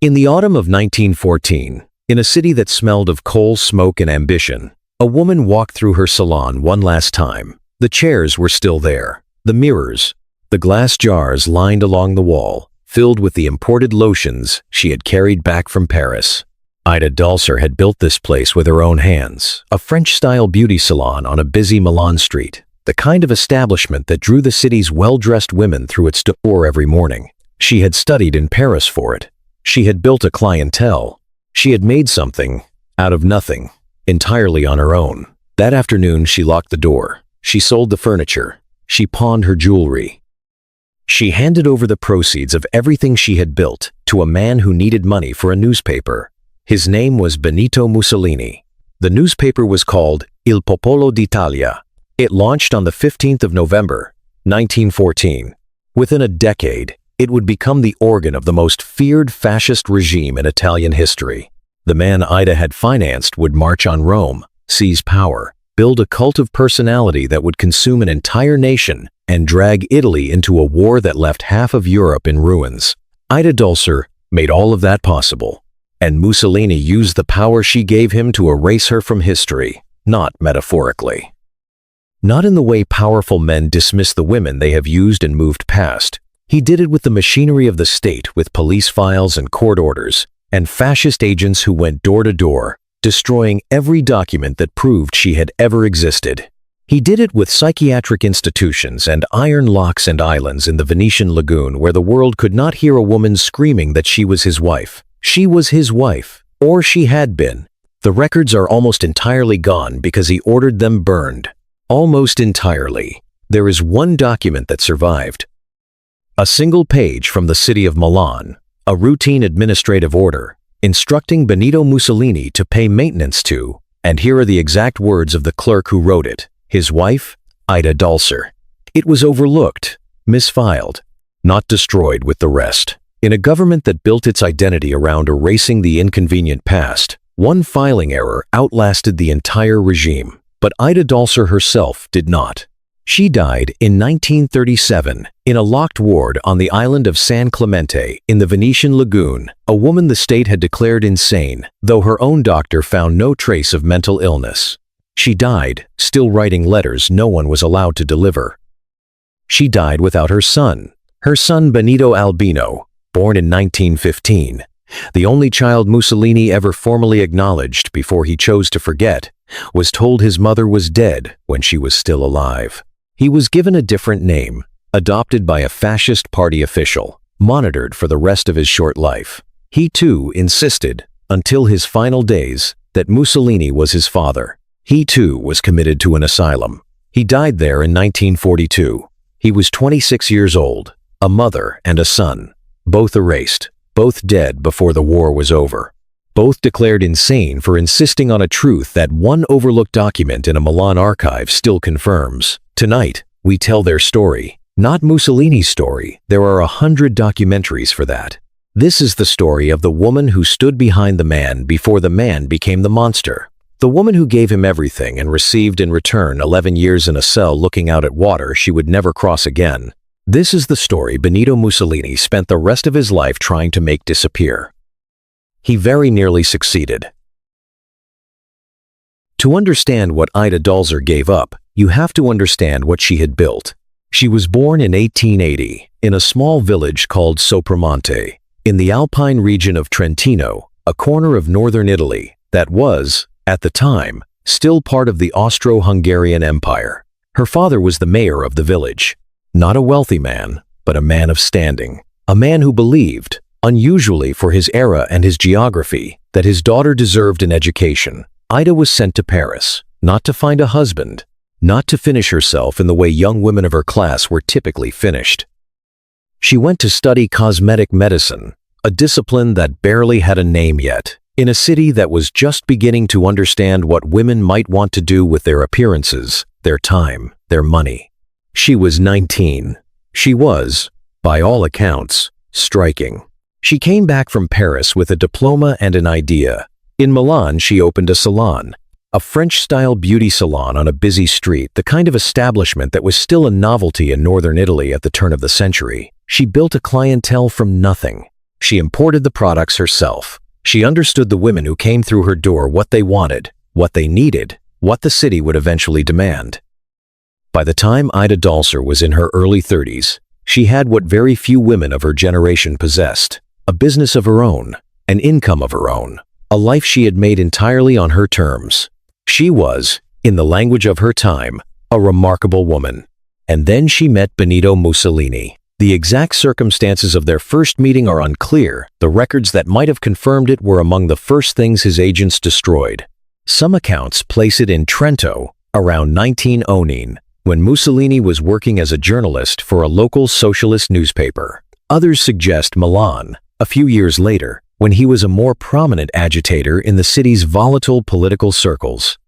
In the autumn of 1914, in a city that smelled of coal, smoke, and ambition, a woman walked through her salon one last time. The chairs were still there, the mirrors, the glass jars lined along the wall, filled with the imported lotions she had carried back from Paris. Ida Dalser had built this place with her own hands, a French-style beauty salon on a busy Milan street, the kind of establishment that drew the city's well-dressed women through its door every morning. She had studied in Paris for it. She had built a clientele. She had made something out of nothing, entirely on her own. That afternoon she locked the door. She sold the furniture. She pawned her jewelry. She handed over the proceeds of everything she had built to a man who needed money for a newspaper. His name was Benito Mussolini. The newspaper was called Il Popolo d'Italia. It launched on the 15th of November, 1914. Within a decade, it would become the organ of the most feared fascist regime in Italian history. The man Ida had financed would march on Rome, seize power, build a cult of personality that would consume an entire nation and drag Italy into a war that left half of Europe in ruins. Ida Dalser made all of that possible. And Mussolini used the power she gave him to erase her from history, not metaphorically. Not in the way powerful men dismiss the women they have used and moved past. He did it with the machinery of the state, with police files and court orders, and fascist agents who went door to door, destroying every document that proved she had ever existed. He did it with psychiatric institutions and iron locks and islands in the Venetian lagoon where the world could not hear a woman screaming that she was his wife. She was his wife, or she had been. The records are almost entirely gone because he ordered them burned. Almost entirely. There is one document that survived. A single page from the city of Milan, a routine administrative order, instructing Benito Mussolini to pay maintenance to, and here are the exact words of the clerk who wrote it, his wife, Ida Dalser. It was overlooked, misfiled, not destroyed with the rest. In a government that built its identity around erasing the inconvenient past, one filing error outlasted the entire regime. But Ida Dalser herself did not. She died in 1937 in a locked ward on the island of San Clemente in the Venetian lagoon, a woman the state had declared insane, though her own doctor found no trace of mental illness. She died, still writing letters no one was allowed to deliver. She died without her son Benito Albino, born in 1915, the only child Mussolini ever formally acknowledged before he chose to forget, was told his mother was dead when she was still alive. He was given a different name, adopted by a fascist party official, monitored for the rest of his short life. He too insisted, until his final days, that Mussolini was his father. He too was committed to an asylum. He died there in 1942. He was 26 years old, a mother and a son. Both erased, both dead before the war was over. Both declared insane for insisting on a truth that one overlooked document in a Milan archive still confirms. Tonight, we tell their story, not Mussolini's story. There are 100 documentaries for that. This is the story of the woman who stood behind the man before the man became the monster. The woman who gave him everything and received in return 11 years in a cell looking out at water she would never cross again. This is the story Benito Mussolini spent the rest of his life trying to make disappear. He very nearly succeeded. To understand what Ida Dalser gave up, you have to understand what she had built. She was born in 1880 in a small village called Sopramonte, in the Alpine region of Trentino, a corner of northern Italy that was, at the time, still part of the Austro-Hungarian Empire. Her father was the mayor of the village. Not a wealthy man, but a man of standing. A man who believed, unusually for his era and his geography, that his daughter deserved an education. Ida was sent to Paris, not to find a husband, not to finish herself in the way young women of her class were typically finished. She went to study cosmetic medicine, a discipline that barely had a name yet, in a city that was just beginning to understand what women might want to do with their appearances, their time, their money. She was 19. She was, by all accounts, striking. She came back from Paris with a diploma and an idea. In Milan, she opened a salon, a French-style beauty salon on a busy street, the kind of establishment that was still a novelty in northern Italy at the turn of the century. She built a clientele from nothing. She imported the products herself. She understood the women who came through her door, what they wanted, what they needed, what the city would eventually demand. By the time Ida Dalser was in her early 30s, she had what very few women of her generation possessed: a business of her own, an income of her own, a life she had made entirely on her terms. She was, in the language of her time, a remarkable woman. And then she met Benito Mussolini. The exact circumstances of their first meeting are unclear. The records that might have confirmed it were among the first things his agents destroyed. Some accounts place it in Trento, around 1909, when Mussolini was working as a journalist for a local socialist newspaper. Others suggest Milan, a few years later, when he was a more prominent agitator in the city's volatile political circles.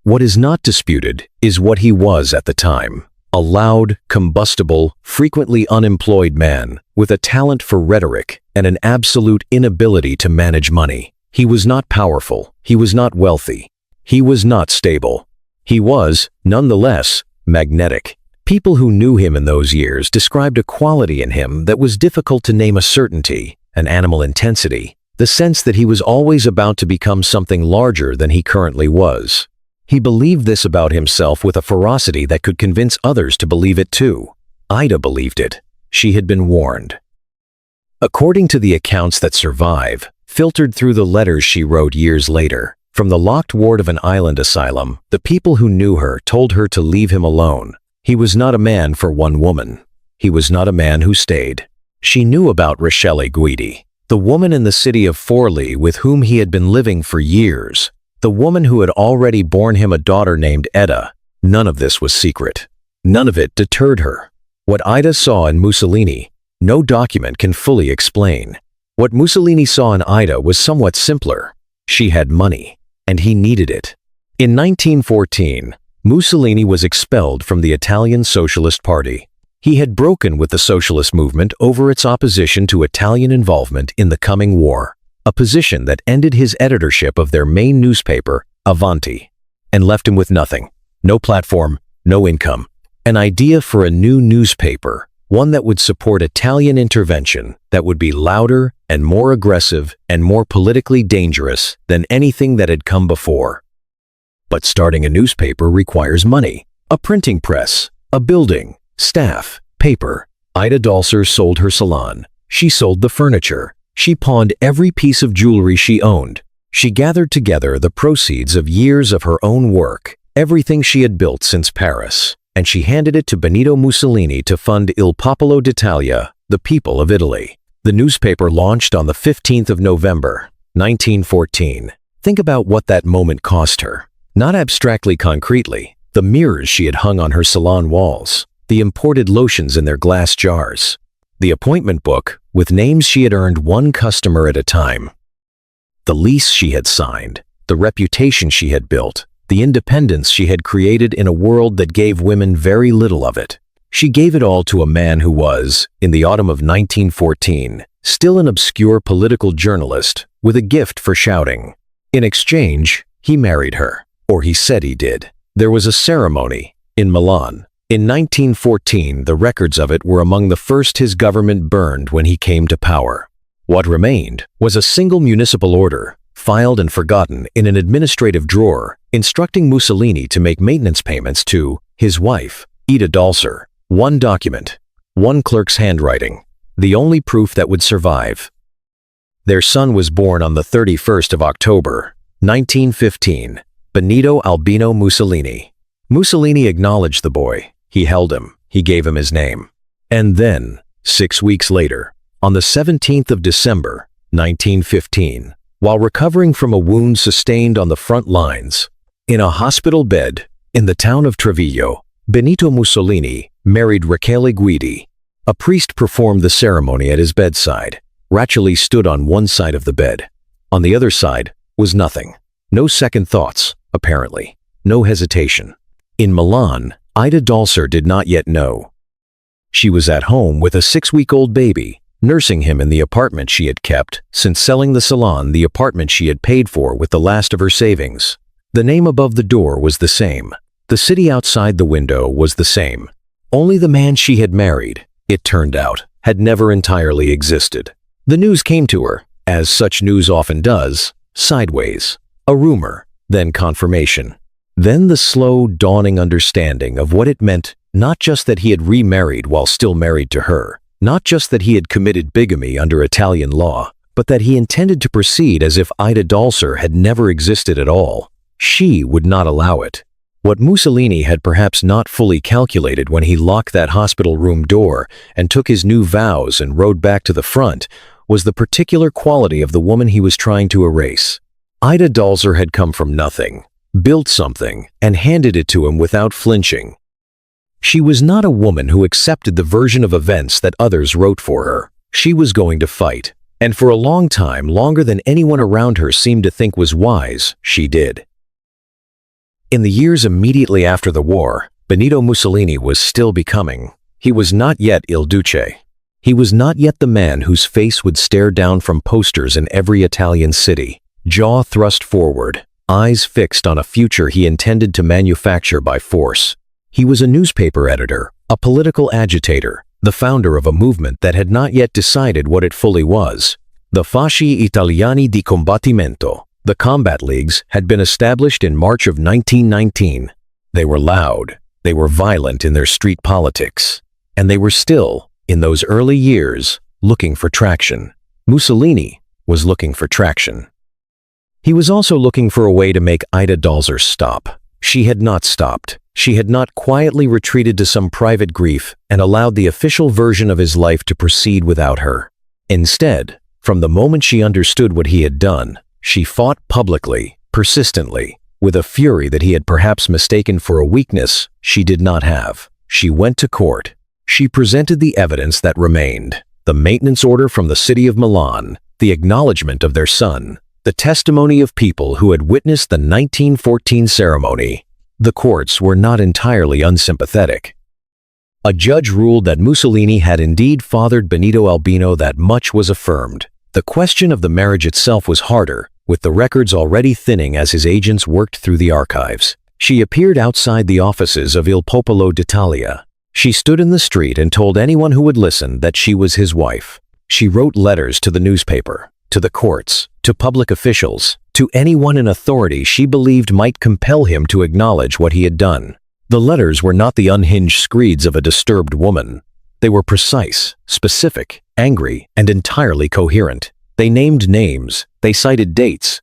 What is not disputed is what he was at the time: a loud, combustible, frequently unemployed man, with a talent for rhetoric and an absolute inability to manage money. He was not powerful, he was not wealthy, he was not stable. He was, nonetheless, magnetic. People who knew him in those years described a quality in him that was difficult to name: a certainty, an animal intensity, the sense that he was always about to become something larger than he currently was. He believed this about himself with a ferocity that could convince others to believe it too. Ida believed it. She had been warned. According to the accounts that survive, filtered through the letters she wrote years later, from the locked ward of an island asylum, the people who knew her told her to leave him alone. He was not a man for one woman. He was not a man who stayed. She knew about Rachele Guidi, the woman in the city of Forlì with whom he had been living for years, the woman who had already borne him a daughter named Edda. None of this was secret. None of it deterred her. What Ida saw in Mussolini, no document can fully explain. What Mussolini saw in Ida was somewhat simpler. She had money, and he needed it. In 1914, Mussolini was expelled from the Italian Socialist Party. He had broken with the socialist movement over its opposition to Italian involvement in the coming war, a position that ended his editorship of their main newspaper, Avanti, and left him with nothing: no platform, no income, an idea for a new newspaper, one that would support Italian intervention, that would be louder and more aggressive and more politically dangerous than anything that had come before. But starting a newspaper requires money: a printing press, a building, staff, paper. Ida Dalser sold her salon. She sold the furniture. She pawned every piece of jewelry she owned. She gathered together the proceeds of years of her own work, everything she had built since Paris, and she handed it to Benito Mussolini to fund Il Popolo d'Italia, the people of Italy. The newspaper launched on the 15th of November, 1914. Think about what that moment cost her. Not abstractly, concretely: the mirrors she had hung on her salon walls, the imported lotions in their glass jars, the appointment book with names she had earned one customer at a time, the lease she had signed, the reputation she had built, the independence she had created in a world that gave women very little of it. She gave it all to a man who was, in the autumn of 1914, still an obscure political journalist with a gift for shouting. In exchange, he married her, or he said he did. There was a ceremony in Milan. In 1914, the records of it were among the first his government burned when he came to power. What remained was a single municipal order, filed and forgotten in an administrative drawer, instructing Mussolini to make maintenance payments to his wife, Ida Dalser. One document, one clerk's handwriting, the only proof that would survive. Their son was born on the 31st of October, 1915, Benito Albino Mussolini. Mussolini acknowledged the boy. He held him. He gave him his name. And then, 6 weeks later, on the 17th of December, 1915, while recovering from a wound sustained on the front lines, in a hospital bed in the town of Treviglio, Benito Mussolini married Rachele Guidi. A priest performed the ceremony at his bedside. Rachele stood on one side of the bed. On the other side was nothing. No second thoughts, apparently. No hesitation. In Milan, Ida Dalser did not yet know. She was at home with a 6-week-old baby, nursing him in the apartment she had kept since selling the salon, the apartment she had paid for with the last of her savings. The name above the door was the same. The city outside the window was the same. Only the man she had married, it turned out, had never entirely existed. The news came to her, as such news often does, sideways. A rumor, then confirmation. Then the slow, dawning understanding of what it meant, not just that he had remarried while still married to her, not just that he had committed bigamy under Italian law, but that he intended to proceed as if Ida Dalser had never existed at all. She would not allow it. What Mussolini had perhaps not fully calculated when he locked that hospital room door and took his new vows and rode back to the front was the particular quality of the woman he was trying to erase. Ida Dalser had come from nothing, built something, and handed it to him without flinching. She was not a woman who accepted the version of events that others wrote for her. She was going to fight, and for a long time, longer than anyone around her seemed to think was wise, she did. In the years immediately after the war, Benito Mussolini was still becoming. He was not yet Il Duce. He was not yet the man whose face would stare down from posters in every Italian city, jaw thrust forward, eyes fixed on a future he intended to manufacture by force. He was a newspaper editor, a political agitator, the founder of a movement that had not yet decided what it fully was. The Fasci Italiani di Combattimento, the combat leagues, had been established in March of 1919. They were loud, they were violent in their street politics, and they were still, in those early years, looking for traction. Mussolini was looking for traction. He was also looking for a way to make Ida Dalser stop. She had not stopped. She had not quietly retreated to some private grief and allowed the official version of his life to proceed without her. Instead, from the moment she understood what he had done, she fought publicly, persistently, with a fury that he had perhaps mistaken for a weakness she did not have. She went to court. She presented the evidence that remained, the maintenance order from the city of Milan, the acknowledgement of their son, the testimony of people who had witnessed the 1914 ceremony. The courts were not entirely unsympathetic. A judge ruled that Mussolini had indeed fathered Benito Albino. That much was affirmed. The question of the marriage itself was harder, with the records already thinning as his agents worked through the archives. She appeared outside the offices of Il Popolo d'Italia. She stood in the street and told anyone who would listen that she was his wife. She wrote letters to the newspaper, to the courts, to public officials, to anyone in authority she believed might compel him to acknowledge what he had done. The letters were not the unhinged screeds of a disturbed woman. They were precise, specific, angry, and entirely coherent. They named names, they cited dates.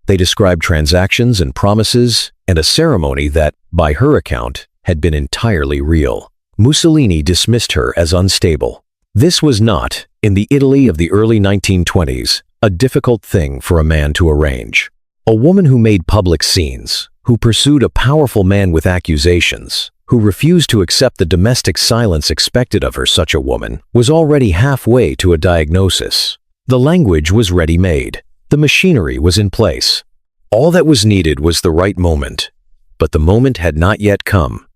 They described transactions and promises, and a ceremony that, by her account, had been entirely real. Mussolini dismissed her as unstable. This was not, in the Italy of the early 1920s, a difficult thing for a man to arrange. A woman who made public scenes, who pursued a powerful man with accusations, who refused to accept the domestic silence expected of her, such a woman, was already halfway to a diagnosis. The language was ready-made. The machinery was in place. All that was needed was the right moment. But the moment had not yet come.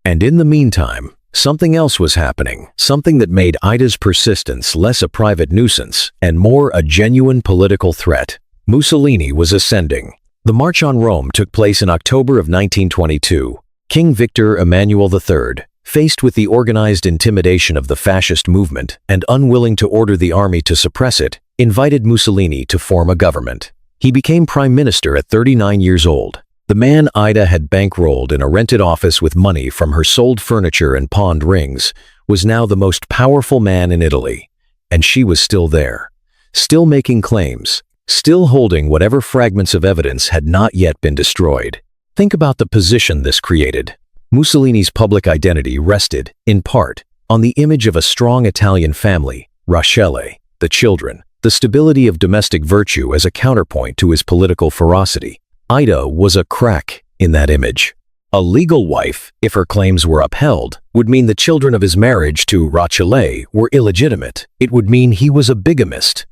And in the meantime, something else was happening, something that made Ida's persistence less a private nuisance and more a genuine political threat. Mussolini was ascending. The March on Rome took place in October of 1922. King Victor Emmanuel III, faced with the organized intimidation of the fascist movement and unwilling to order the army to suppress it, invited Mussolini to form a government. He became prime minister at 39 years old. The man Ida had bankrolled in a rented office with money from her sold furniture and pawned rings was now the most powerful man in Italy. And she was still there, still making claims, still holding whatever fragments of evidence had not yet been destroyed. Think about the position this created. Mussolini's public identity rested, in part, on the image of a strong Italian family, Rochelle, the children, the stability of domestic virtue as a counterpoint to his political ferocity. Ida was a crack in that image. A legal wife, if her claims were upheld, would mean the children of his marriage to Rochelle were illegitimate. It would mean he was a bigamist.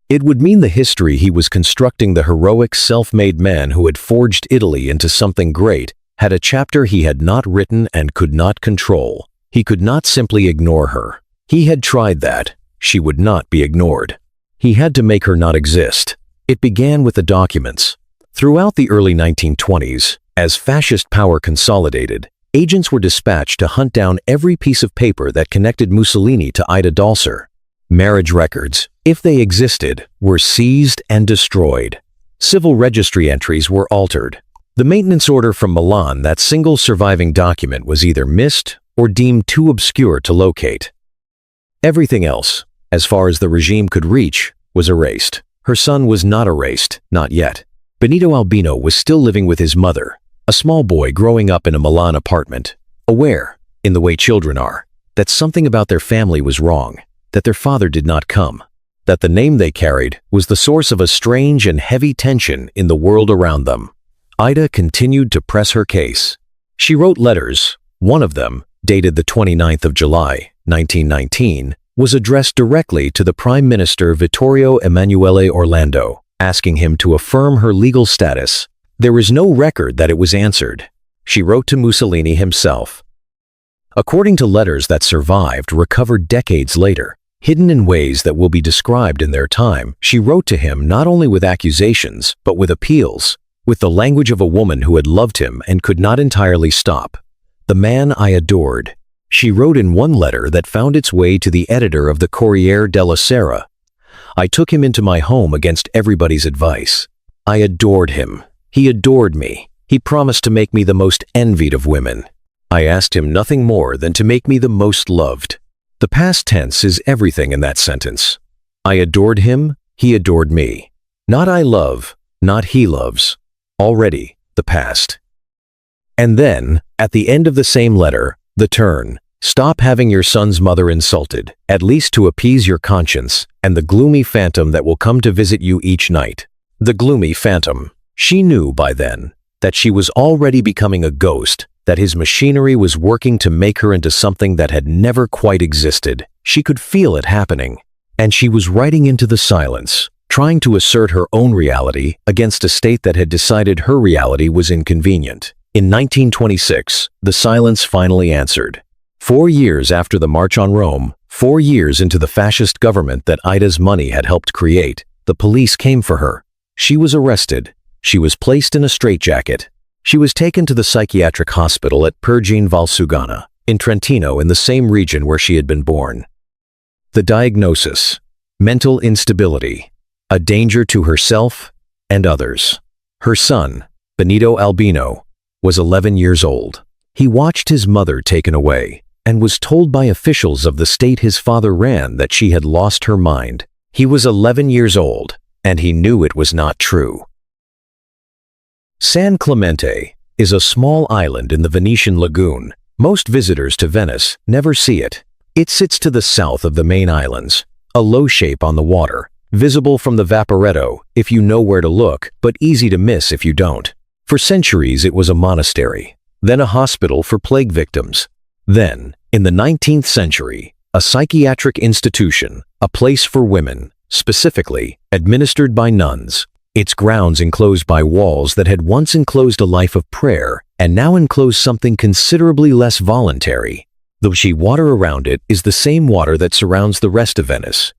It would mean the history he was constructing, the heroic, self-made man who had forged Italy into something great, had a chapter he had not written and could not control. He could not simply ignore her. He had tried that. She would not be ignored. He had to make her not exist. It began with the documents. Throughout the early 1920s, as fascist power consolidated, agents were dispatched to hunt down every piece of paper that connected Mussolini to Ida Dalser. Marriage records, if they existed, were seized and destroyed. Civil registry entries were altered. The maintenance order from Milan, that single surviving document, was either missed or deemed too obscure to locate. Everything else, as far as the regime could reach, was erased. Her son was not erased, not yet. Benito Albino was still living with his mother, a small boy growing up in a Milan apartment, aware, in the way children are, that something about their family was wrong, that their father did not come, that the name they carried was the source of a strange and heavy tension in the world around them. Ida continued to press her case. She wrote letters. One of them, dated the 29th of July, 1919, was addressed directly to the Prime Minister Vittorio Emanuele Orlando, asking him to affirm her legal status. There is no record that it was answered. She wrote to Mussolini himself. According to letters that survived, recovered decades later, hidden in ways that will be described in their time, she wrote to him not only with accusations, but with appeals, with the language of a woman who had loved him and could not entirely stop. The man I adored. She wrote in one letter that found its way to the editor of the Corriere della Sera. I took him into my home against everybody's advice. I adored him. He adored me. He promised to make me the most envied of women. I asked him nothing more than to make me the most loved. The past tense is everything in that sentence. I adored him, he adored me. Not I love, not he loves. Already, the past. And then, at the end of the same letter, the turn. Stop having your son's mother insulted, at least to appease your conscience, and the gloomy phantom that will come to visit you each night. The gloomy phantom. She knew by then that she was already becoming a ghost, that his machinery was working to make her into something that had never quite existed. She could feel it happening, and she was writing into the silence, trying to assert her own reality against a state that had decided her reality was inconvenient. In 1926, the silence finally answered. 4 years after the March on Rome, 4 years into the fascist government that Ida's money had helped create, the police came for her. She was arrested. She was placed in a straitjacket. She was taken to the psychiatric hospital at Pergine Valsugana, in Trentino, in the same region where she had been born. The diagnosis: mental instability, a danger to herself and others. Her son, Benito Albino, was 11 years old. He watched his mother taken away and was told by officials of the state his father ran that she had lost her mind. He was 11 years old, and he knew it was not true. San Clemente is a small island in the Venetian lagoon. Most visitors to Venice never see it. It sits to the south of the main islands, a low shape on the water, visible from the Vaporetto if you know where to look, but easy to miss if you don't. For centuries it was a monastery, then a hospital for plague victims. Then, in the 19th century, a psychiatric institution, a place for women, specifically administered by nuns. Its grounds enclosed by walls that had once enclosed a life of prayer and now enclose something considerably less voluntary. The sea water around it is the same water that surrounds the rest of Venice.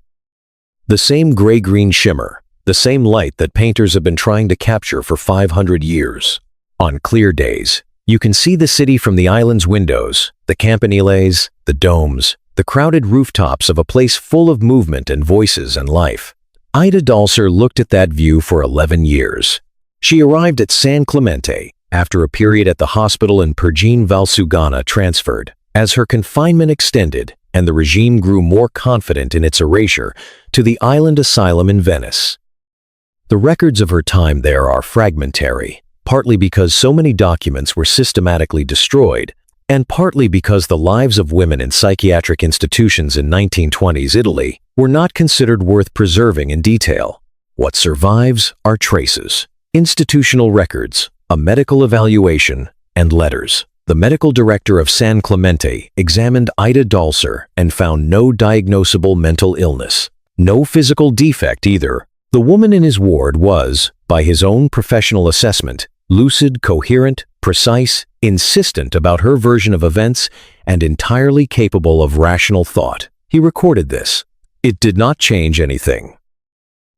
The same gray-green shimmer, the same light that painters have been trying to capture for 500 years. On clear days, you can see the city from the island's windows, the campaniles, the domes, the crowded rooftops of a place full of movement and voices and life. Ida Dalser looked at that view for 11 years. She arrived at San Clemente after a period at the hospital in Pergine Valsugana transferred. As her confinement extended and the regime grew more confident in its erasure, to the island asylum in Venice. The records of her time there are fragmentary, partly because so many documents were systematically destroyed, and partly because the lives of women in psychiatric institutions in 1920s Italy were not considered worth preserving in detail. What survives are traces, institutional records, a medical evaluation, and letters. The medical director of San Clemente examined Ida Dalser and found no diagnosable mental illness, no physical defect either. The woman in his ward was, by his own professional assessment, lucid, coherent, precise, insistent about her version of events, and entirely capable of rational thought. He recorded this. It did not change anything.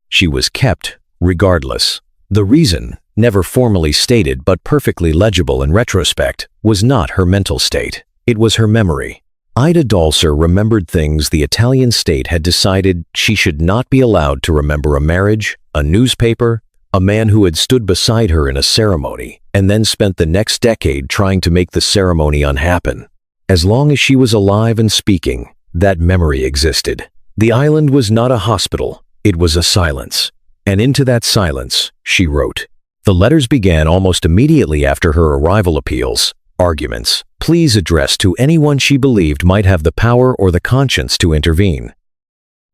She was kept, regardless. The reason, never formally stated but perfectly legible in retrospect, was not her mental state. It was her memory. Ida Dalser remembered things the Italian state had decided she should not be allowed to remember: a marriage, a newspaper, a man who had stood beside her in a ceremony, and then spent the next decade trying to make the ceremony unhappen. As long as she was alive and speaking, that memory existed. The island was not a hospital, it was a silence. And into that silence, she wrote. The letters began almost immediately after her arrival: appeals, arguments, pleas addressed to anyone she believed might have the power or the conscience to intervene.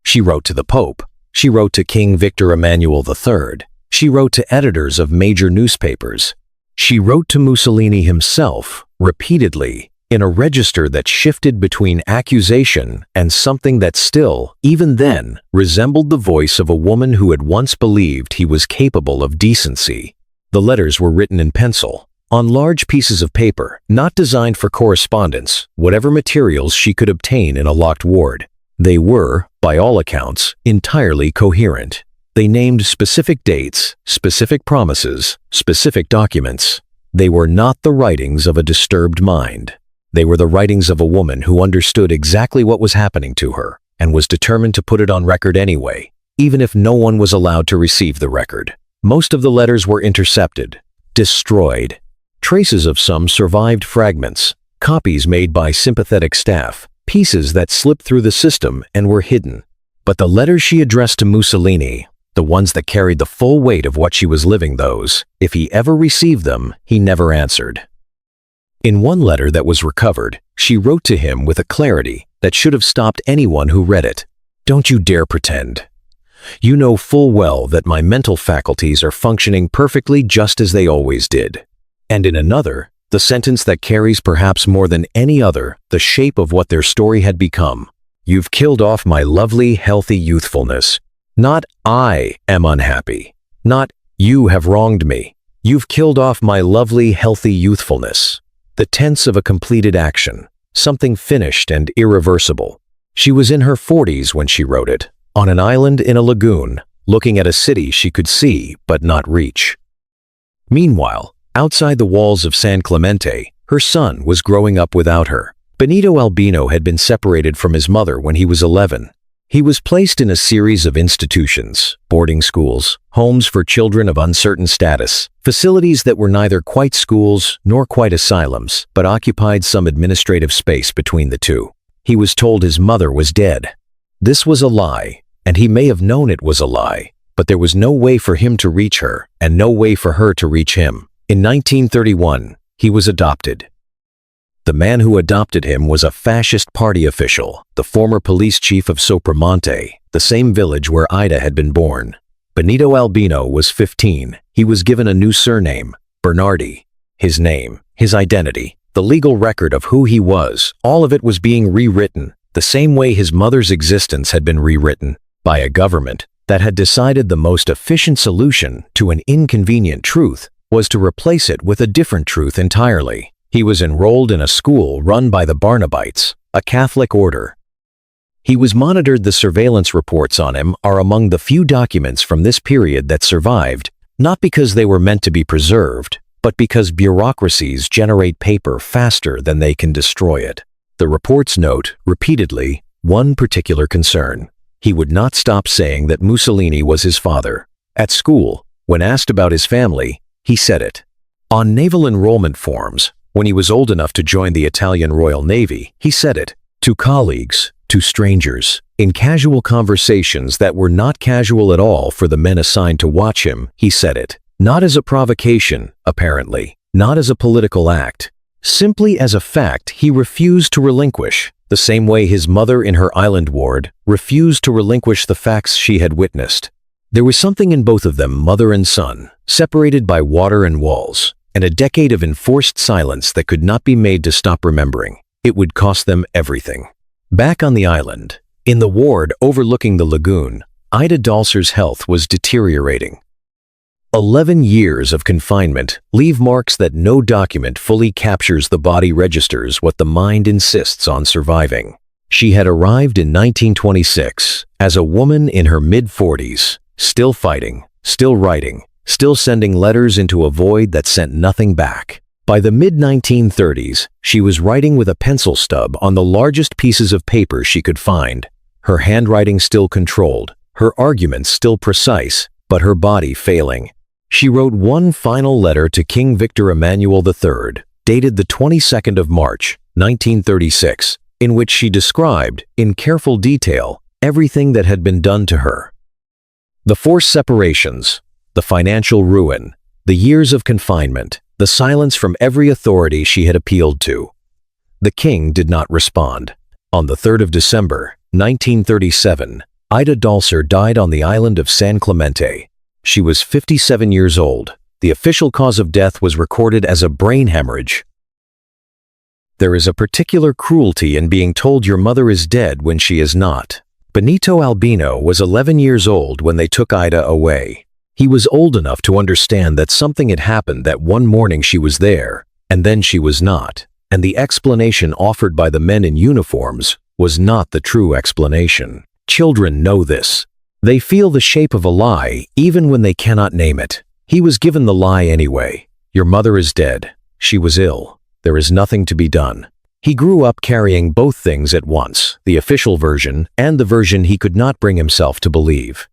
She wrote to the Pope. She wrote to King Victor Emmanuel III. She wrote to editors of major newspapers. She wrote to Mussolini himself, repeatedly, in a register that shifted between accusation and something that still, even then, resembled the voice of a woman who had once believed he was capable of decency. The letters were written in pencil, on large pieces of paper, not designed for correspondence, whatever materials she could obtain in a locked ward. They were, by all accounts, entirely coherent. They named specific dates, specific promises, specific documents. They were not the writings of a disturbed mind. They were the writings of a woman who understood exactly what was happening to her and was determined to put it on record anyway, even if no one was allowed to receive the record. Most of the letters were intercepted, destroyed. Traces of some survived: fragments, copies made by sympathetic staff, pieces that slipped through the system and were hidden. But the letters she addressed to Mussolini, the ones that carried the full weight of what she was living, those, if he ever received them, he never answered. In one letter that was recovered, she wrote to him with a clarity that should have stopped anyone who read it. Don't you dare pretend. You know full well that my mental faculties are functioning perfectly just as they always did. And in another, the sentence that carries perhaps more than any other the shape of what their story had become. You've killed off my lovely, healthy youthfulness. Not I am unhappy. Not you have wronged me. You've killed off my lovely, healthy youthfulness. The tense of a completed action, something finished and irreversible. She was in her 40s when she wrote it, on an island in a lagoon, looking at a city she could see but not reach. Meanwhile, outside the walls of San Clemente, her son was growing up without her. Benito Albino had been separated from his mother when he was 11. He was placed in a series of institutions, boarding schools, homes for children of uncertain status, facilities that were neither quite schools nor quite asylums, but occupied some administrative space between the two. He was told his mother was dead. This was a lie, and he may have known it was a lie, but there was no way for him to reach her, and no way for her to reach him. In 1931, he was adopted. The man who adopted him was a fascist party official, the former police chief of Sopramonte, the same village where Ida had been born. Benito Albino was 15. He was given a new surname, Bernardi. His name, his identity, the legal record of who he was, all of it was being rewritten, the same way his mother's existence had been rewritten, by a government that had decided the most efficient solution to an inconvenient truth was to replace it with a different truth entirely. He was enrolled in a school run by the Barnabites, a Catholic order. He was monitored. The surveillance reports on him are among the few documents from this period that survived, not because they were meant to be preserved, but because bureaucracies generate paper faster than they can destroy it. The reports note, repeatedly, one particular concern. He would not stop saying that Mussolini was his father. At school, when asked about his family, he said it. On naval enrollment forms, when he was old enough to join the Italian Royal Navy, he said it. To colleagues, to strangers, in casual conversations that were not casual at all for the men assigned to watch him, he said it. Not as a provocation, apparently, not as a political act. Simply as a fact he refused to relinquish, the same way his mother in her island ward refused to relinquish the facts she had witnessed. There was something in both of them, mother and son, separated by water and walls, and a decade of enforced silence that could not be made to stop remembering. It would cost them everything. Back on the island, in the ward overlooking the lagoon, Ida Dalser's health was deteriorating. 11 years of confinement leave marks that no document fully captures. The body registers what the mind insists on surviving. She had arrived in 1926 as a woman in her mid-40s, still fighting, still writing, still sending letters into a void that sent nothing back. By the mid-1930s, she was writing with a pencil stub on the largest pieces of paper she could find. Her handwriting still controlled, her arguments still precise, but her body failing. She wrote one final letter to King Victor Emmanuel III, dated the 22nd of March, 1936, in which she described, in careful detail, everything that had been done to her. The forced separations, the financial ruin, the years of confinement, the silence from every authority she had appealed to. The king did not respond. On the 3rd of December, 1937, Ida Dalser died on the island of San Clemente. She was 57 years old. The official cause of death was recorded as a brain hemorrhage. There is a particular cruelty in being told your mother is dead when she is not. Benito Albino was 11 years old when they took Ida away. He was old enough to understand that something had happened, that one morning she was there, and then she was not, and the explanation offered by the men in uniforms was not the true explanation. Children know this. They feel the shape of a lie even when they cannot name it. He was given the lie anyway. Your mother is dead. She was ill. There is nothing to be done. He grew up carrying both things at once, the official version and the version he could not bring himself to believe.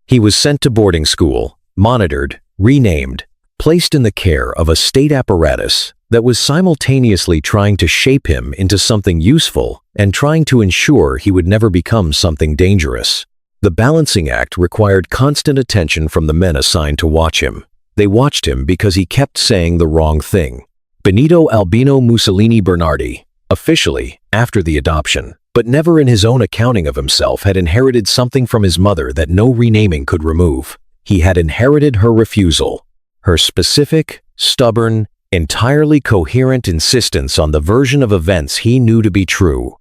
He was sent to boarding school, monitored, renamed, placed in the care of a state apparatus that was simultaneously trying to shape him into something useful and trying to ensure he would never become something dangerous. The balancing act required constant attention from the men assigned to watch him. They watched him because he kept saying the wrong thing. Benito Albino Mussolini Bernardi, officially, after the adoption, but never in his own accounting of himself, had inherited something from his mother that no renaming could remove. He had inherited her refusal, her specific, stubborn, entirely coherent insistence on the version of events he knew to be true.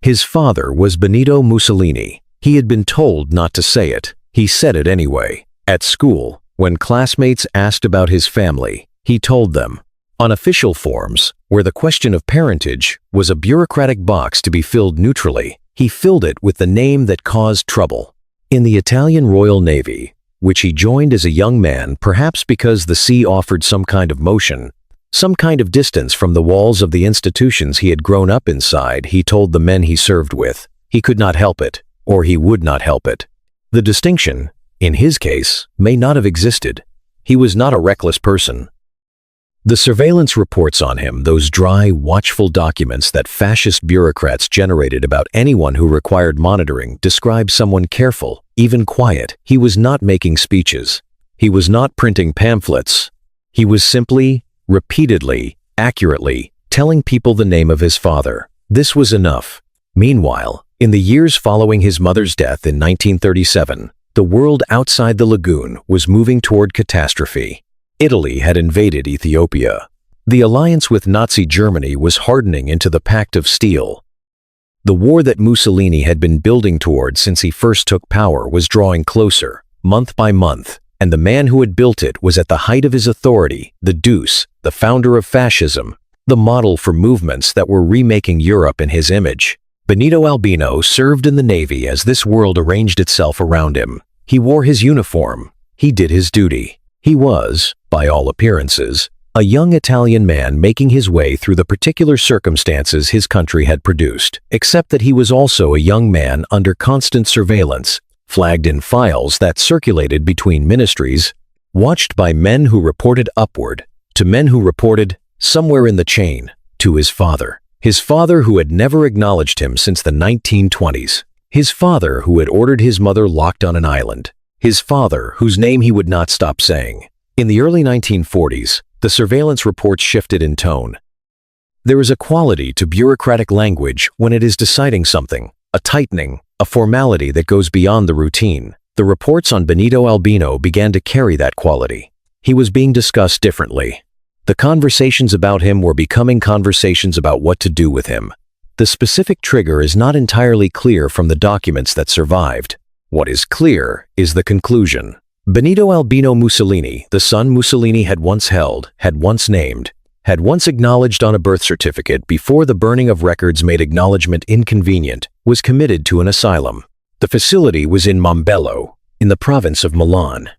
His father was Benito Mussolini. He had been told not to say it. He said it anyway. At school, when classmates asked about his family, he told them. On official forms, where the question of parentage was a bureaucratic box to be filled neutrally, he filled it with the name that caused trouble. In the Italian Royal Navy, which he joined as a young man, perhaps because the sea offered some kind of motion, some kind of distance from the walls of the institutions he had grown up inside, he told the men he served with, he could not help it, or he would not help it. The distinction, in his case, may not have existed. He was not a reckless person. The surveillance reports on him, those dry, watchful documents that fascist bureaucrats generated about anyone who required monitoring, describe someone careful, even quiet. He was not making speeches. He was not printing pamphlets. He was simply, repeatedly, accurately, telling people the name of his father. This was enough. Meanwhile, in the years following his mother's death in 1937, the world outside the lagoon was moving toward catastrophe. Italy had invaded Ethiopia. The alliance with Nazi Germany was hardening into the Pact of Steel. The war that Mussolini had been building toward since he first took power was drawing closer, month by month, and the man who had built it was at the height of his authority, the Deuce, the founder of fascism, the model for movements that were remaking Europe in his image. Benito Albino served in the Navy as this world arranged itself around him. He wore his uniform. He did his duty. He was, by all appearances, a young Italian man making his way through the particular circumstances his country had produced, except that he was also a young man under constant surveillance, flagged in files that circulated between ministries, watched by men who reported upward, to men who reported, somewhere in the chain, to his father who had never acknowledged him since the 1920s, his father who had ordered his mother locked on an island, his father whose name he would not stop saying. In the early 1940s, the surveillance reports shifted in tone. There is a quality to bureaucratic language when it is deciding something, a tightening, a formality that goes beyond the routine. The reports on Benito Albino began to carry that quality. He was being discussed differently. The conversations about him were becoming conversations about what to do with him. The specific trigger is not entirely clear from the documents that survived. What is clear is the conclusion. Benito Albino Mussolini, the son Mussolini had once held, had once named, had once acknowledged on a birth certificate before the burning of records made acknowledgement inconvenient, was committed to an asylum. The facility was in Mombello, in the province of Milan.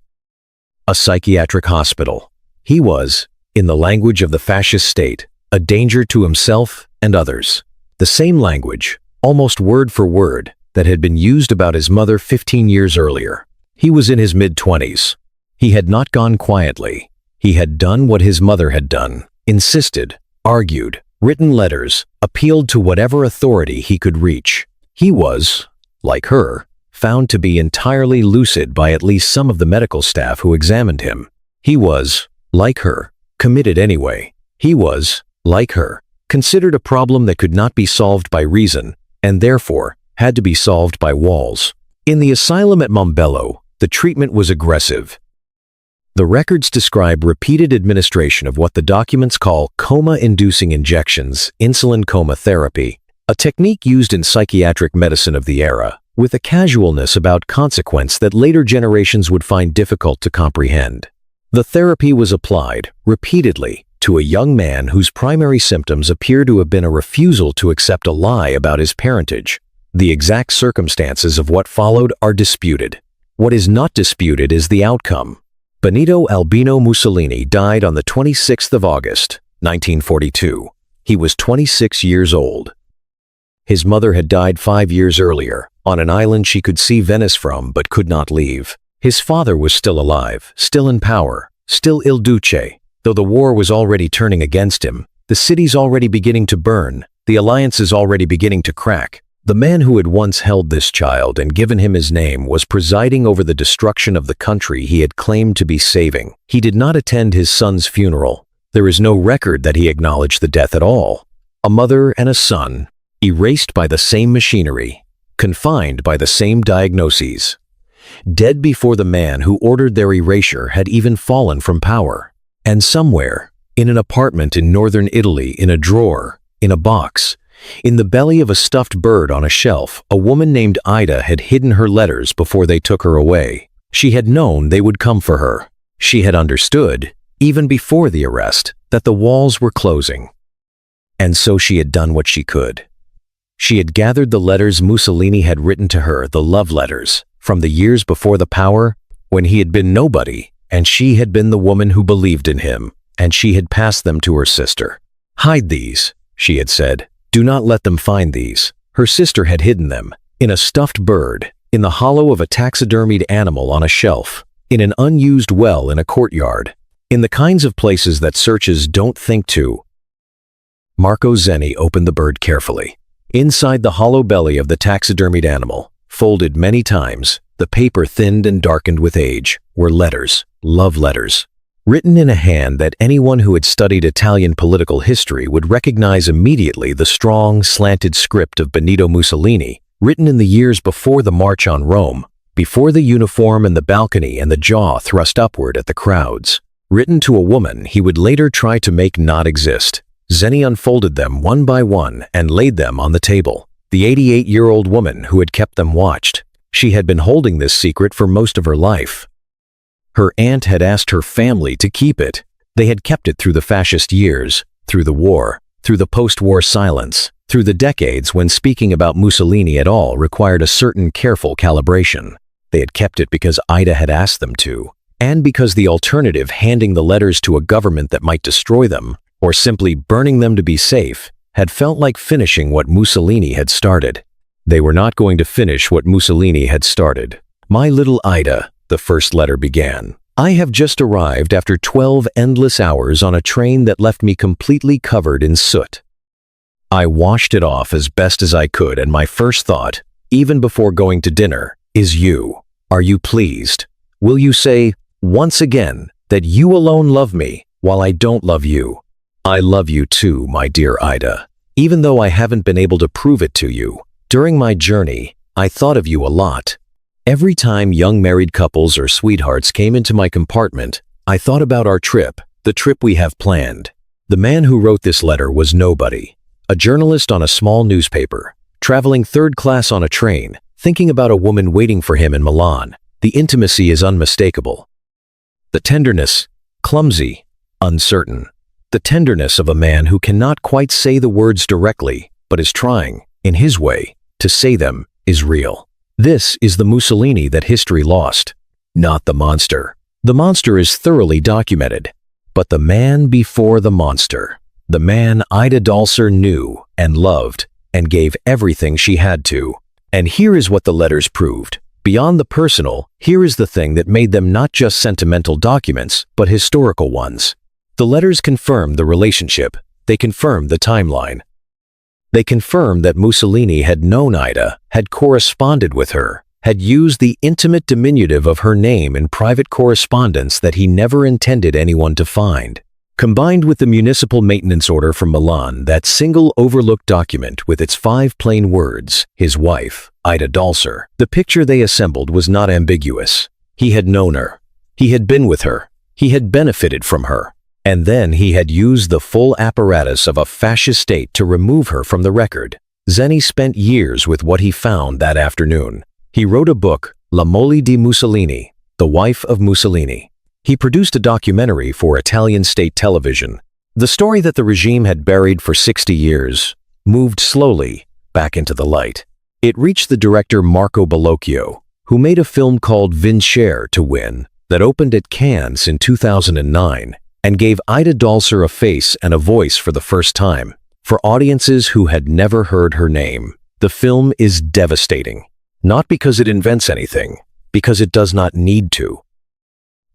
A psychiatric hospital. He was, in the language of the fascist state, a danger to himself and others. The same language, almost word for word, that had been used about his mother 15 years earlier. He was in his mid-20s. He had not gone quietly. He had done what his mother had done, insisted, argued, written letters, appealed to whatever authority he could reach. He was, like her, found to be entirely lucid by at least some of the medical staff who examined him. He was, like her, committed anyway. He was, like her, considered a problem that could not be solved by reason, and therefore had to be solved by walls. In the asylum at Mombello, the treatment was aggressive. The records describe repeated administration of what the documents call coma-inducing injections, insulin coma therapy, a technique used in psychiatric medicine of the era, with a casualness about consequence that later generations would find difficult to comprehend. The therapy was applied, repeatedly, to a young man whose primary symptoms appear to have been a refusal to accept a lie about his parentage. The exact circumstances of what followed are disputed. What is not disputed is the outcome. Benito Albino Mussolini died on the 26th of August, 1942. He was 26 years old. His mother had died 5 years earlier, on an island she could see Venice from but could not leave. His father was still alive, still in power, still il duce, though the war was already turning against him, the cities already beginning to burn, the alliances already beginning to crack. The man who had once held this child and given him his name was presiding over the destruction of the country he had claimed to be saving. He did not attend his son's funeral. There is no record that he acknowledged the death at all. A mother and a son, erased by the same machinery, confined by the same diagnoses. Dead before the man who ordered their erasure had even fallen from power. And somewhere, in an apartment in northern Italy, in a drawer, in a box, in the belly of a stuffed bird on a shelf, a woman named Ida had hidden her letters before they took her away. She had known they would come for her. She had understood, even before the arrest, that the walls were closing. And so she had done what she could. She had gathered the letters Mussolini had written to her, the love letters, from the years before the power, when he had been nobody, and she had been the woman who believed in him, and she had passed them to her sister. "Hide these," she had said. "Do not let them find these." Her sister had hidden them, in a stuffed bird, in the hollow of a taxidermied animal on a shelf, in an unused well in a courtyard, in the kinds of places that searchers don't think to. Marco Zenni opened the bird carefully. Inside the hollow belly of the taxidermied animal, folded many times, the paper thinned and darkened with age, were letters, love letters, written in a hand that anyone who had studied Italian political history would recognize immediately, the strong, slanted script of Benito Mussolini, written in the years before the March on Rome, before the uniform and the balcony and the jaw thrust upward at the crowds. Written to a woman he would later try to make not exist. Zenni unfolded them one by one and laid them on the table. The 88-year-old woman who had kept them watched. She had been holding this secret for most of her life. Her aunt had asked her family to keep it. They had kept it through the fascist years, through the war, through the post-war silence, through the decades when speaking about Mussolini at all required a certain careful calibration. They had kept it because Ida had asked them to, and because the alternative, handing the letters to a government that might destroy them, or simply burning them to be safe, had felt like finishing what Mussolini had started. They were not going to finish what Mussolini had started. "My little Ida," the first letter began, "I have just arrived after 12 endless hours on a train that left me completely covered in soot. I washed it off as best as I could, and my first thought, even before going to dinner, is you. Are you pleased? Will you say, once again, that you alone love me, while I don't love you? I love you too, my dear Ida. Even though I haven't been able to prove it to you, during my journey, I thought of you a lot. Every time young married couples or sweethearts came into my compartment, I thought about our trip, the trip we have planned." The man who wrote this letter was nobody. A journalist on a small newspaper, traveling third class on a train, thinking about a woman waiting for him in Milan. The intimacy is unmistakable. The tenderness, clumsy, uncertain. The tenderness of a man who cannot quite say the words directly, but is trying, in his way, to say them, is real. This is the Mussolini that history lost, not the monster. The monster is thoroughly documented. But the man before the monster, the man Ida Dalser knew and loved and gave everything she had to. And here is what the letters proved. Beyond the personal, here is the thing that made them not just sentimental documents, but historical ones. The letters confirmed the relationship. They confirmed the timeline. They confirmed that Mussolini had known Ida, had corresponded with her, had used the intimate diminutive of her name in private correspondence that he never intended anyone to find. Combined with the municipal maintenance order from Milan, that single overlooked document with its 5 plain words, his wife, Ida Dalser, the picture they assembled was not ambiguous. He had known her. He had been with her. He had benefited from her. And then he had used the full apparatus of a fascist state to remove her from the record. Zeni spent years with what he found that afternoon. He wrote a book, La moglie di Mussolini, The Wife of Mussolini. He produced a documentary for Italian state television. The story that the regime had buried for 60 years moved slowly back into the light. It reached the director Marco Bellocchio, who made a film called Vincere to Win that opened at Cannes in 2009 and gave Ida Dalser a face and a voice for the first time. For audiences who had never heard her name, the film is devastating. Not because it invents anything, because it does not need to.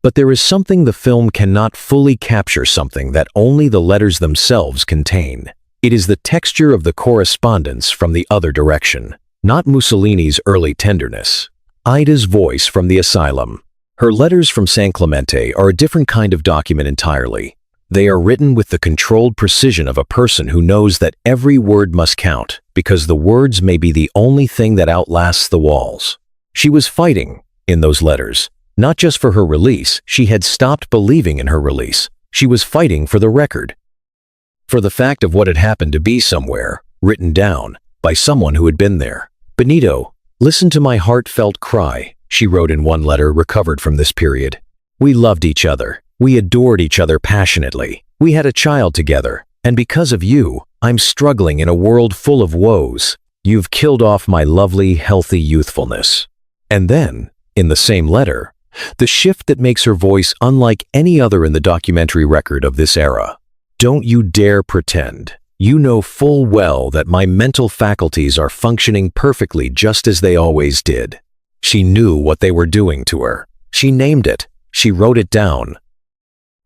But there is something the film cannot fully capture, something that only the letters themselves contain. It is the texture of the correspondence from the other direction, not Mussolini's early tenderness. Ida's voice from the asylum. Her letters from San Clemente are a different kind of document entirely. They are written with the controlled precision of a person who knows that every word must count, because the words may be the only thing that outlasts the walls. She was fighting, in those letters, not just for her release. She had stopped believing in her release. She was fighting for the record. For the fact of what had happened to be somewhere, written down, by someone who had been there. Benito, listen to my heartfelt cry, she wrote in one letter recovered from this period. We loved each other. We adored each other passionately. We had a child together. And because of you, I'm struggling in a world full of woes. You've killed off my lovely, healthy youthfulness. And then, in the same letter, the shift that makes her voice unlike any other in the documentary record of this era. Don't you dare pretend. You know full well that my mental faculties are functioning perfectly just as they always did. She knew what they were doing to her. She named it. She wrote it down.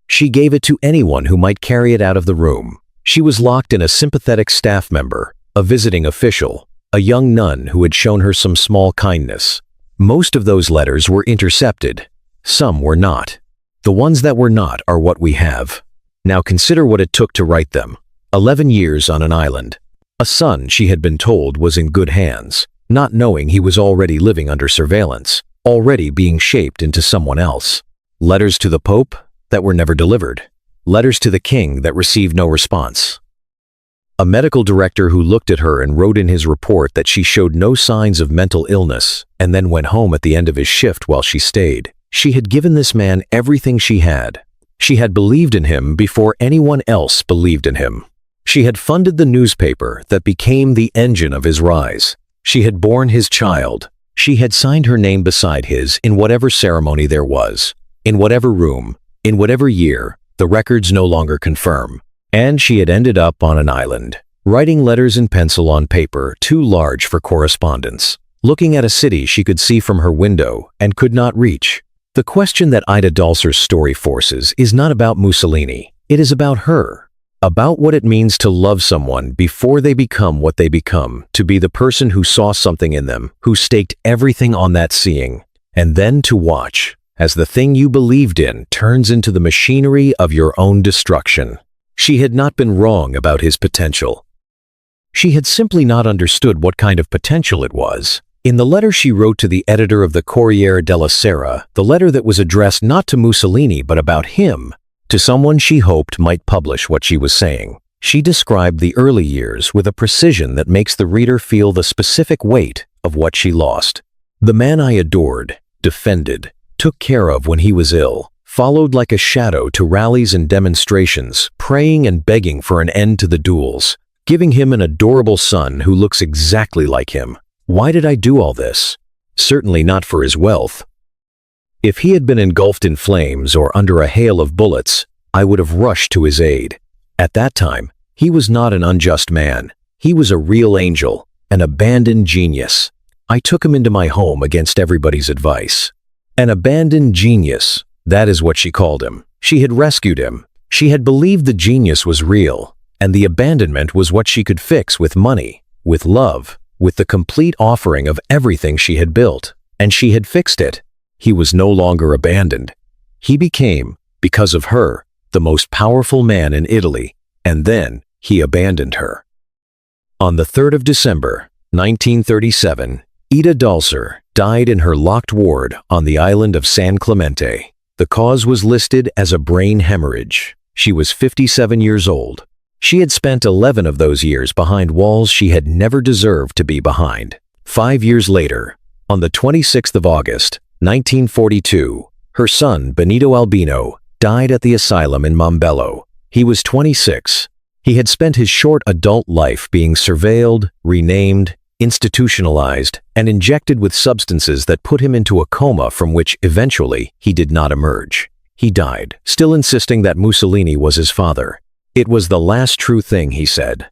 She gave it to anyone who might carry it out of the room. She was locked in a sympathetic staff member, a visiting official, a young nun who had shown her some small kindness. Most of those letters were intercepted. Some were not. The ones that were not are what we have. Now consider what it took to write them. 11 years on an island. A son, she had been told, was in good hands, not knowing he was already living under surveillance, already being shaped into someone else. Letters to the Pope that were never delivered. Letters to the king that received no response. A medical director who looked at her and wrote in his report that she showed no signs of mental illness and then went home at the end of his shift while she stayed. She had given this man everything she had. She had believed in him before anyone else believed in him. She had funded the newspaper that became the engine of his rise. She had borne his child. She had signed her name beside his in whatever ceremony there was, in whatever room, in whatever year, the records no longer confirm. And she had ended up on an island, writing letters in pencil on paper too large for correspondence, looking at a city she could see from her window and could not reach. The question that Ida Dalser's story forces is not about Mussolini. It is about her. About what it means to love someone before they become what they become, to be the person who saw something in them, who staked everything on that seeing, and then to watch as the thing you believed in turns into the machinery of your own destruction. She had not been wrong about his potential. She had simply not understood what kind of potential it was. In the letter she wrote to the editor of the Corriere della Sera, the letter that was addressed not to Mussolini but about him, to someone she hoped might publish what she was saying, she described the early years with a precision that makes the reader feel the specific weight of what she lost. The man I adored, defended, took care of when he was ill, followed like a shadow to rallies and demonstrations, praying and begging for an end to the duels, giving him an adorable son who looks exactly like him. Why did I do all this? Certainly not for his wealth. If he had been engulfed in flames or under a hail of bullets, I would have rushed to his aid. At that time, he was not an unjust man. He was a real angel, an abandoned genius. I took him into my home against everybody's advice. An abandoned genius, that is what she called him. She had rescued him. She had believed the genius was real, and the abandonment was what she could fix with money, with love, with the complete offering of everything she had built. And she had fixed it. He was no longer abandoned. He became, because of her, the most powerful man in Italy, and then he abandoned her. On the 3rd of December, 1937, Ida Dalser died in her locked ward on the island of San Clemente. The cause was listed as a brain hemorrhage. She was 57 years old. She had spent 11 of those years behind walls she had never deserved to be behind. 5 years later, on the 26th of August, 1942, her son, Benito Albino, died at the asylum in Mombello. He was 26. He had spent his short adult life being surveilled, renamed, institutionalized, and injected with substances that put him into a coma from which eventually he did not emerge. He died, still insisting that Mussolini was his father. It was the last true thing, he said.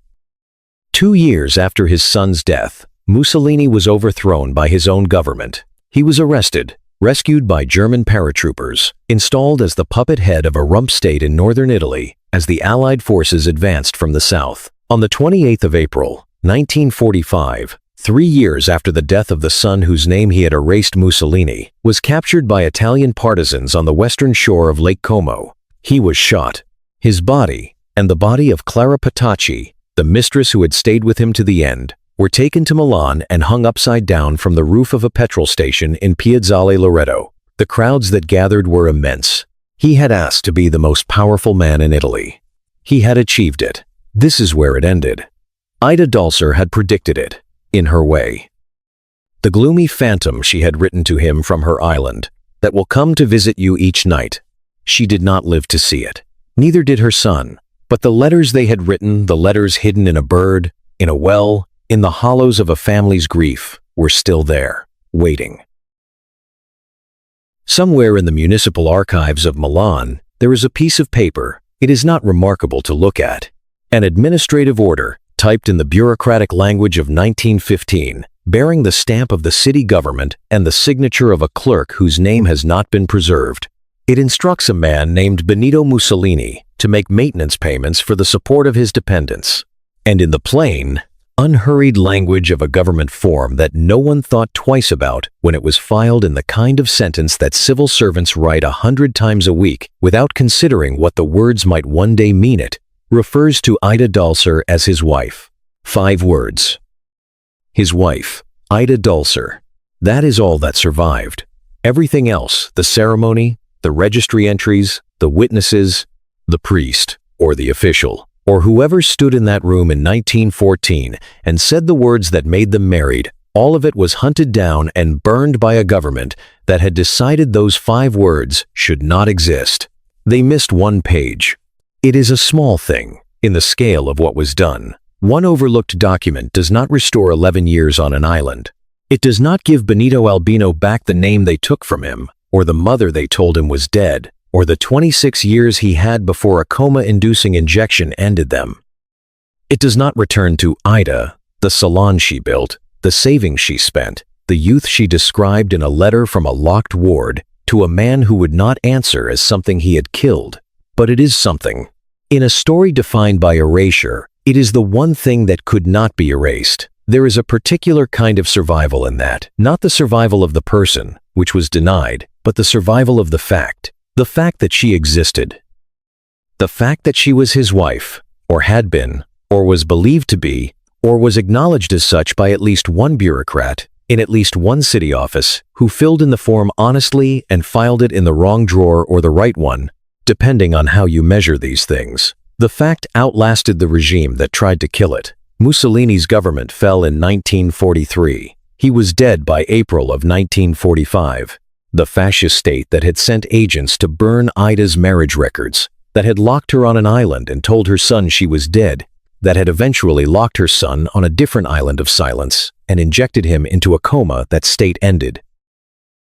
2 years after his son's death, Mussolini was overthrown by his own government. He was arrested, rescued by German paratroopers, installed as the puppet head of a rump state in northern Italy as the Allied forces advanced from the south. On the 28th of April, 1945, 3 years after the death of the son whose name he had erased, Mussolini was captured by Italian partisans on the western shore of Lake Como. He was shot. His body, and the body of Clara Petacci, the mistress who had stayed with him to the end, were taken to Milan and hung upside down from the roof of a petrol station in Piazzale Loreto. The crowds that gathered were immense. He had asked to be the most powerful man in Italy. He had achieved it. This is where it ended. Ida Dalser had predicted it, in her way. The gloomy phantom she had written to him from her island, that will come to visit you each night. She did not live to see it. Neither did her son. But the letters they had written, the letters hidden in a bird, in a well, in the hollows of a family's grief, were still there, waiting. Somewhere in the municipal archives of Milan, there is a piece of paper. It is not remarkable to look at. An administrative order, typed in the bureaucratic language of 1915, bearing the stamp of the city government and the signature of a clerk whose name has not been preserved. It instructs a man named Benito Mussolini to make maintenance payments for the support of his dependents. And in the plain, unhurried language of a government form that no one thought twice about when it was filed in the kind of sentence that civil servants write 100 times a week without considering what the words might one day mean, it refers to Ida Dalser as his wife. 5 words. His wife, Ida Dalser. That is all that survived. Everything else, the ceremony, the registry entries, the witnesses, the priest, or the official, or whoever stood in that room in 1914 and said the words that made them married, all of it was hunted down and burned by a government that had decided those 5 words should not exist. They missed one page. It is a small thing, in the scale of what was done. One overlooked document does not restore 11 years on an island. It does not give Benito Albino back the name they took from him, or the mother they told him was dead, or the 26 years he had before a coma-inducing injection ended them. It does not return to Ida, the salon she built, the savings she spent, the youth she described in a letter from a locked ward to a man who would not answer as something he had killed. But it is something. In a story defined by erasure, it is the one thing that could not be erased. There is a particular kind of survival in that, not the survival of the person, which was denied, but the survival of the fact that she existed. The fact that she was his wife, or had been, or was believed to be, or was acknowledged as such by at least one bureaucrat, in at least one city office, who filled in the form honestly and filed it in the wrong drawer or the right one, depending on how you measure these things. The fact outlasted the regime that tried to kill it. Mussolini's government fell in 1943. He was dead by April of 1945. The fascist state that had sent agents to burn Ida's marriage records, that had locked her on an island and told her son she was dead, that had eventually locked her son on a different island of silence and injected him into a coma that state ended.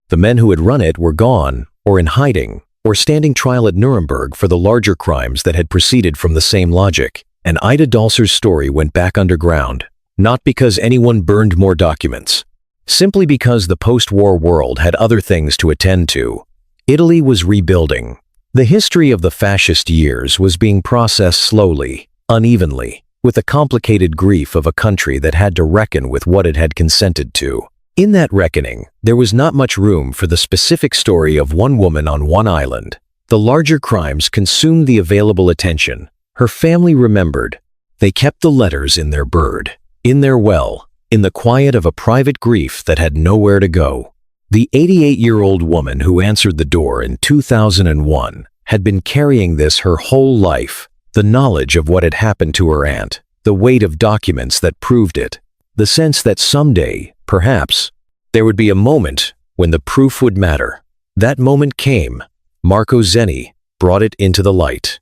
The men who had run it were gone, or in hiding, or standing trial at Nuremberg for the larger crimes that had proceeded from the same logic. And Ida Dalser's story went back underground, not because anyone burned more documents, simply because the post-war world had other things to attend to. Italy was rebuilding. The history of the fascist years was being processed slowly, unevenly, with the complicated grief of a country that had to reckon with what it had consented to. In that reckoning, there was not much room for the specific story of one woman on one island. The larger crimes consumed the available attention. Her family remembered. They kept the letters in their bird, in their well, in the quiet of a private grief that had nowhere to go. The 88-year-old woman who answered the door in 2001 had been carrying this her whole life, the knowledge of what had happened to her aunt, the weight of documents that proved it, the sense that someday, perhaps, there would be a moment when the proof would matter. That moment came. Marco Zenni brought it into the light.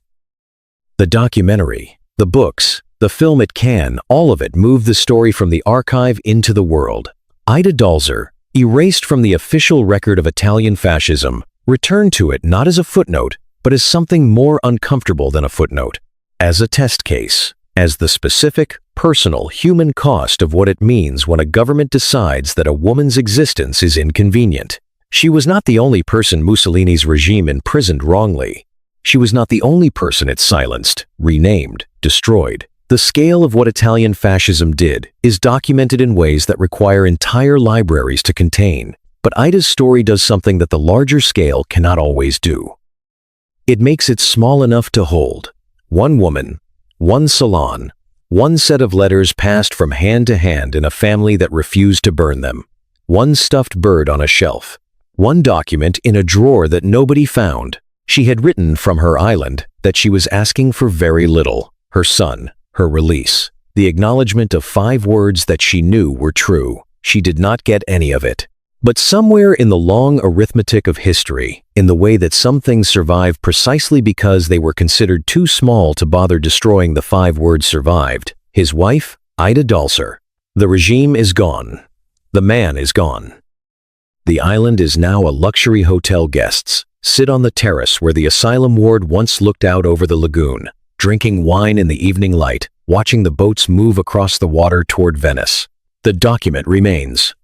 The documentary, the books, the film at Cannes, all of it moved the story from the archive into the world. Ida Dalser, erased from the official record of Italian fascism, returned to it not as a footnote, but as something more uncomfortable than a footnote, as a test case, as the specific, personal, human cost of what it means when a government decides that a woman's existence is inconvenient. She was not the only person Mussolini's regime imprisoned wrongly. She was not the only person it silenced, renamed, destroyed. The scale of what Italian fascism did is documented in ways that require entire libraries to contain, but Ida's story does something that the larger scale cannot always do. It makes it small enough to hold. One woman, one salon, one set of letters passed from hand to hand in a family that refused to burn them, one stuffed bird on a shelf, one document in a drawer that nobody found. She had written from her island that she was asking for very little: her son, her release, the acknowledgement of 5 words that she knew were true. She did not get any of it. But somewhere in the long arithmetic of history, in the way that some things survive precisely because they were considered too small to bother destroying, the 5 words survived. His wife, Ida Dalser. The regime is gone. The man is gone. The island is now a luxury hotel. Guests sit on the terrace where the asylum ward once looked out over the lagoon, drinking wine in the evening light, watching the boats move across the water toward Venice. The document remains,